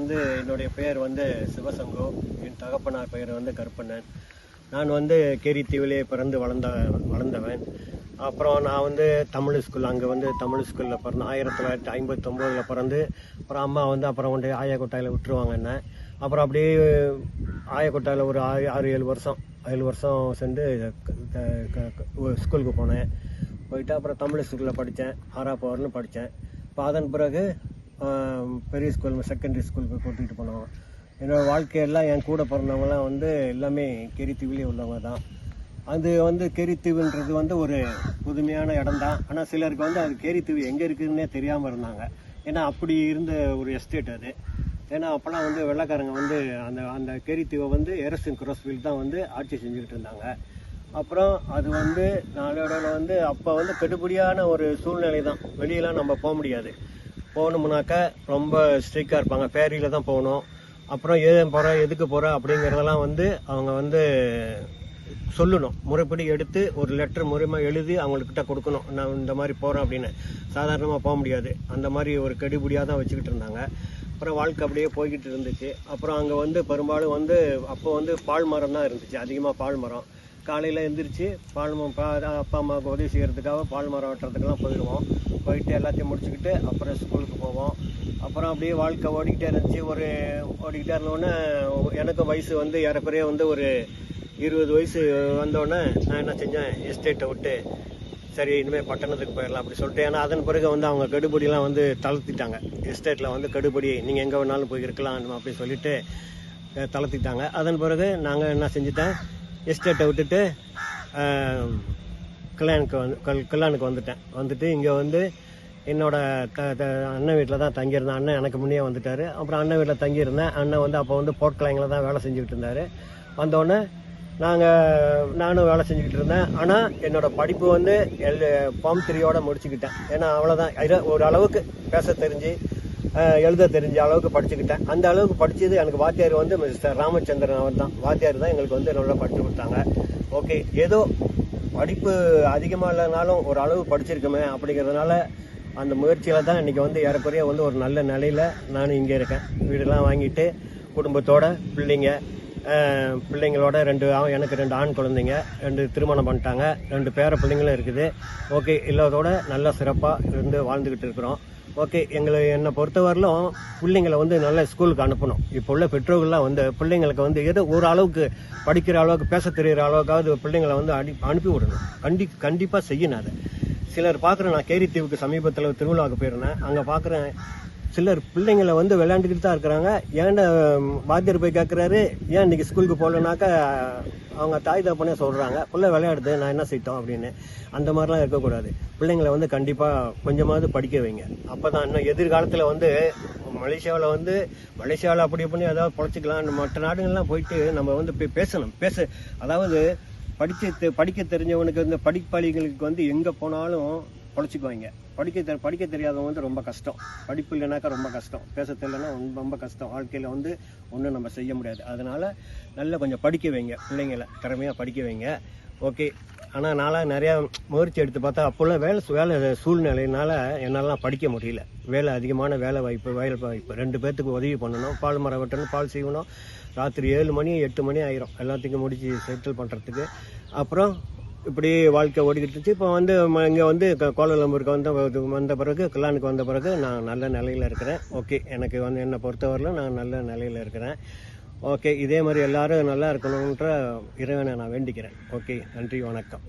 வந்து என்னுடைய பெயர் வந்து சிவசங்கோ. என் தகப்பனார் பெயர் வந்து கருப்பண்ணன். நான் வந்து கேரித்தீவிலே பிறந்து வளர்ந்தவன். அப்புறம் நான் வந்து தமிழ் ஸ்கூல் அங்கே வந்து தமிழ் ஸ்கூலில் பிறந்தேன். 1959 பிறந்து அப்புறம் அம்மா வந்து அப்புறம் கொண்டு ஆயாக்கொட்டாயில் விட்டுருவாங்க என்ன. அப்புறம் அப்படியே ஆயாக்கொட்டாயில் ஒரு 7 வருஷம் சென்று ஸ்கூலுக்கு போனேன். போயிட்டு அப்புறம் தமிழ் ஸ்கூலில் படித்தேன். 6ஆம் வரையிலும் படித்தேன். இப்போ அதன் பிறகு பெரிய ஸ்கூல் செகண்டரி ஸ்கூலுக்கு கூட்டிகிட்டு போனோம். என்னோடய வாழ்க்கையெல்லாம் என் கூட பிறந்தவங்களாம் வந்து எல்லாமே கேரித்தீவிலே உள்ளவங்க தான். அது வந்து கேரித்தீவுன்றது வந்து ஒரு புதுமையான இடம் தான். ஆனால் சிலருக்கு வந்து அது கேரித்தீவு எங்கே இருக்குதுன்னே தெரியாமல் இருந்தாங்க. ஏன்னா அப்படி இருந்த ஒரு எஸ்டேட் அது. ஏன்னா அப்போல்லாம் வந்து வெள்ளைக்காரங்க வந்து அந்த கேரித்தீவை வந்து எரஸ்டன் குரோஸ்ஃபீல்ட் தான் வந்து ஆட்சி செஞ்சுக்கிட்டு இருந்தாங்க. அப்புறம் அது வந்து நாளோட வந்து அப்போ வந்து கெடுபடியான ஒரு சூழ்நிலை தான். வெளியெல்லாம் நம்ம போக முடியாது. போகணுமுனாக்கா ரொம்ப ஸ்ட்ரிக்டாக இருப்பாங்க. ஃபேரியில் தான் போகணும். அப்புறம் ஏன் போகிற எதுக்கு போகிற அப்படிங்கிறதெல்லாம் வந்து அவங்க வந்து சொல்லணும். முறைப்படி எடுத்து ஒரு லெட்டர் மூலமாக எழுதி அவங்கக்கிட்ட கொடுக்கணும். நான் இந்த மாதிரி போகிறேன் அப்படின்னு. சாதாரணமாக போக முடியாது. அந்த மாதிரி ஒரு கெடுபடியாக தான் வச்சுக்கிட்டு இருந்தாங்க. அப்புறம் வாழ்க்கை அப்படியே போய்கிட்டு இருந்துச்சு. அப்புறம் அங்கே வந்து பெரும்பாலும் வந்து அப்போ வந்து பால் மரம் தான் இருந்துச்சு. அதிகமாக பால் மரம். காலையில் எழுந்திரிச்சு அப்பா அம்மாவுக்கு உதவி செய்கிறதுக்காக பால் மரம் வெட்டுறதுக்கெல்லாம் போயிடுவோம். போயிட்டு எல்லாத்தையும் முடிச்சுக்கிட்டு அப்புறம் ஸ்கூலுக்கு போவோம். அப்புறம் அப்படியே வாழ்க்கை ஓடிக்கிட்டே இருந்துச்சு. ஓடிக்கிட்டே இருந்தோடனே எனக்கு வயசு வந்து ஏறக்குறைய வந்து ஒரு 20 வயசு வந்தோடனே நான் என்ன செஞ்சேன், எஸ்டேட்டை விட்டு சரி இனிமேல் பட்டணத்துக்கு போயிடலாம் அப்படி சொல்லிட்டு. ஏன்னா அதன் பிறகு வந்து அவங்க கெடுபடியெலாம் வந்து தளர்த்திட்டாங்க. எஸ்டேட்டில் வந்து கெடுபடி நீங்கள் எங்கே வேணாலும் போயிருக்கலாம் அப்படி சொல்லிட்டு தளர்த்திட்டாங்க. அதன் பிறகு நாங்கள் என்ன செஞ்சுட்டேன், எஸ்டேட்டை விட்டுட்டு கல்யாணுக்கு வந்துட்டு இங்கே வந்து என்னோட அண்ணன் வீட்டில் தான் தங்கியிருந்தேன். அண்ணன் எனக்கு முன்னே வந்துட்டார். அப்புறம் அண்ணன் வீட்டில் தங்கியிருந்தேன். அண்ணன் வந்து அப்போ வந்து போர்ட் கிளைங்கில் தான் வேலை செஞ்சுக்கிட்டு இருந்தார். வந்தோடனே நானும் வேலை செஞ்சுக்கிட்டு இருந்தேன். ஆனால் என்னோடய படிப்பு வந்து ஃபார்ம் 3யோட முடிச்சுக்கிட்டேன். ஏன்னா அவ்வளோதான், ஒரு அளவுக்கு பேச தெரிஞ்சு எழுத தெரிஞ்ச அளவுக்கு படிச்சுக்கிட்டேன். அந்த அளவுக்கு படித்தது எனக்கு வாத்தியார் வந்து மிஸ்டர் ராமச்சந்திரன் அவர் தான். வாத்தியார் தான் எங்களுக்கு வந்து நல்லா படித்து கொடுத்தாங்க. ஓகே, ஏதோ படிப்பு அதிகமாக இல்லைனாலும் ஒரு அளவு படிச்சிருக்கோமே அப்படிங்கிறதுனால அந்த முயற்சியில் தான் இன்றைக்கி வந்து ஏறக்குறைய வந்து ஒரு நல்ல நிலையில் நான் இங்கே இருக்கேன். வீடெல்லாம் வாங்கிட்டு குடும்பத்தோட பிள்ளைங்களோட எனக்கு 2 ஆண் குழந்தைங்க, 2 திருமணம் பண்ணிட்டாங்க, 2 பேர பிள்ளைங்களும் இருக்குது. ஓகே, எல்லாத்தோட நல்லா சிறப்பாக இருந்து வாழ்ந்துக்கிட்டு இருக்கிறோம். ஓகே, என்னை பொறுத்தவரையிலும் பிள்ளைங்களை வந்து நல்ல ஸ்கூலுக்கு அனுப்பணும். இப்போ உள்ள பெற்றோர்கள்லாம் வந்து பிள்ளைங்களுக்கு வந்து ஏதோ ஒரு அளவுக்கு படிக்கிற அளவுக்கு பேச தெரிகிற அளவுக்காவது பிள்ளைங்களை வந்து அனுப்பி விடணும். கண்டிப்பாக செய்யணும். அதை சிலர் பார்க்குறேன். நான் கேரித்தீவுக்கு சமீபத்தில் திருவிழாவுக்கு போயிருந்தேன். அங்கே பார்க்குறேன் சிலர் பிள்ளைங்களை வந்து விளையாண்டுக்கிட்டு தான் இருக்கிறாங்க. ஏன்டா வாத்தியார் போய் கேட்குறாரு, ஏன் இன்றைக்கி ஸ்கூலுக்கு போகலனாக்கா அவங்க தாய் தகப்பனே சொல்கிறாங்க, பிள்ளை விளையாடுது நான் என்ன செய்யட்டோம் அப்படின்னு. அந்த மாதிரிலாம் இருக்கக்கூடாது. பிள்ளைங்களை வந்து கண்டிப்பாக கொஞ்சமாவது படிக்க வைங்க. அப்போ தான் இன்னும் எதிர்காலத்தில் வந்து மலேசியாவில் அப்படி பண்ணி ஏதாவது பொழைச்சிக்கலாம். மற்ற நாடுகள்லாம் போயிட்டு நம்ம வந்து போய் பேசணும். அதாவது படிக்க தெரிஞ்சவனுக்கு இந்த படிப்பாளிகளுக்கு வந்து எங்கே போனாலும் பொழைச்சிக்குவாங்க. படிக்க தெரியாதவங்க வந்து ரொம்ப கஷ்டம். படிப்பு இல்லைனாக்கா ரொம்ப கஷ்டம். பேச தெரியலன்னா ரொம்ப கஷ்டம். வாழ்க்கையில் வந்து ஒன்றும் நம்ம செய்ய முடியாது. அதனால் நல்லா கொஞ்சம் படிக்க வைங்க. பிள்ளைங்களை திறமையாக படிக்க வைங்க. ஓகே, ஆனால் நான்லாம் நிறையா முயற்சி எடுத்து பார்த்தா அப்போல்லாம் வேலை சூழ்நிலையினால என்னாலாம் படிக்க முடியல. அதிகமான வேலை வாய்ப்பு 2 பேர்த்துக்கு உதவி பண்ணணும். பால் மரம் வெட்டணும், பால் செய்யணும். ராத்திரி 7 மணி 8 மணி ஆயிரும் எல்லாத்துக்கும் முடிச்சு செட்டில் பண்ணுறதுக்கு. அப்புறம் இப்படி வாழ்க்கை ஓடிக்கிட்டு இருந்துச்சு. இப்போ வந்து இங்கே வந்து கோலாலம்பூருக்கு வந்த பிறகு கல்யாணுக்கு வந்த பிறகு நான் நல்ல நிலையில் இருக்கிறேன். ஓகே, எனக்கு வந்து என்னை பொறுத்தவரையிலும் நான் நல்ல நிலையில் இருக்கிறேன். ஓகே, இதே மாதிரி எல்லாரும் நல்லா இருக்கணுன்ற இறைவனை நான் வேண்டிக்கிறேன். ஓகே, நன்றி, வணக்கம்.